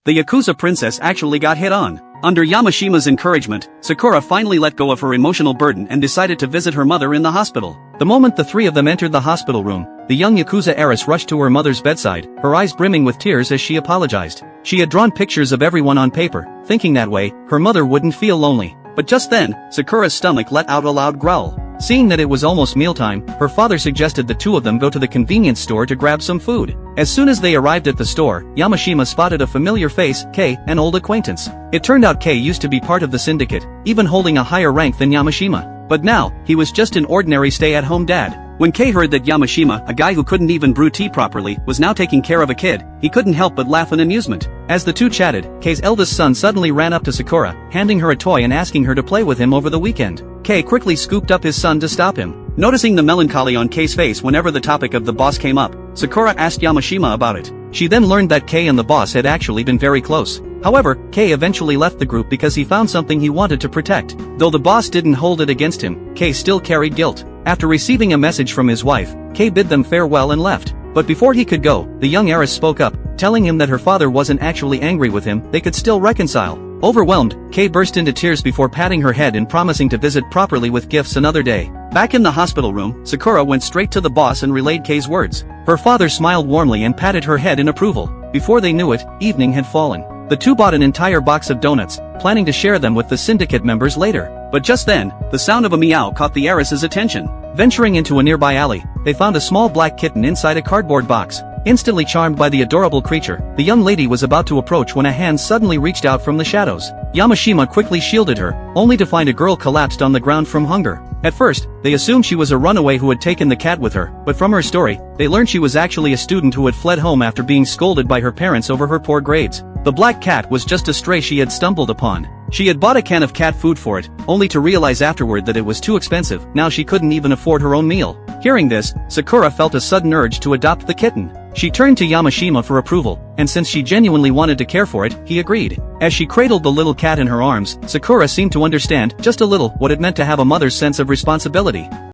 The Yakuza princess actually got hit on. Under Yamashima's encouragement, Sakura finally let go of her emotional burden and decided to visit her mother in the hospital. The moment the three of them entered the hospital room, the young Yakuza heiress rushed to her mother's bedside, her eyes brimming with tears as she apologized. She had drawn pictures of everyone on paper, thinking that way, her mother wouldn't feel lonely. But just then, Sakura's stomach let out a loud growl. Seeing that it was almost mealtime, her father suggested the two of them go to the convenience store to grab some food. As soon as they arrived at the store, Yamashima spotted a familiar face, Kei, an old acquaintance. It turned out Kei used to be part of the syndicate, even holding a higher rank than Yamashima. But now, he was just an ordinary stay-at-home dad. When Kei heard that Yamashima, a guy who couldn't even brew tea properly, was now taking care of a kid, he couldn't help but laugh in amusement. As the two chatted, Kei's eldest son suddenly ran up to Sakura, handing her a toy and asking her to play with him over the weekend. Kei quickly scooped up his son to stop him. Noticing the melancholy on Kei's face whenever the topic of the boss came up, Sakura asked Yamashima about it. She then learned that Kei and the boss had actually been very close. However, Kei eventually left the group because he found something he wanted to protect. Though the boss didn't hold it against him, Kei still carried guilt. After receiving a message from his wife, Kei bid them farewell and left. But before he could go, the young heiress spoke up, telling him that her father wasn't actually angry with him, they could still reconcile. Overwhelmed, Kei burst into tears before patting her head and promising to visit properly with gifts another day. Back in the hospital room, Sakura went straight to the boss and relayed Kei's words. Her father smiled warmly and patted her head in approval. Before they knew it, evening had fallen. The two bought an entire box of donuts, planning to share them with the syndicate members later. But just then, the sound of a meow caught the heiress's attention. Venturing into a nearby alley, they found a small black kitten inside a cardboard box. Instantly charmed by the adorable creature, the young lady was about to approach when a hand suddenly reached out from the shadows. Yamashima quickly shielded her, only to find a girl collapsed on the ground from hunger. At first, they assumed she was a runaway who had taken the cat with her, but from her story, they learned she was actually a student who had fled home after being scolded by her parents over her poor grades. The black cat was just a stray she had stumbled upon. She had bought a can of cat food for it, only to realize afterward that it was too expensive. Now she couldn't even afford her own meal. Hearing this, Sakura felt a sudden urge to adopt the kitten. She turned to Yamashima for approval, and since she genuinely wanted to care for it, he agreed. As she cradled the little cat in her arms, Sakura seemed to understand, just a little, what it meant to have a mother's sense of responsibility.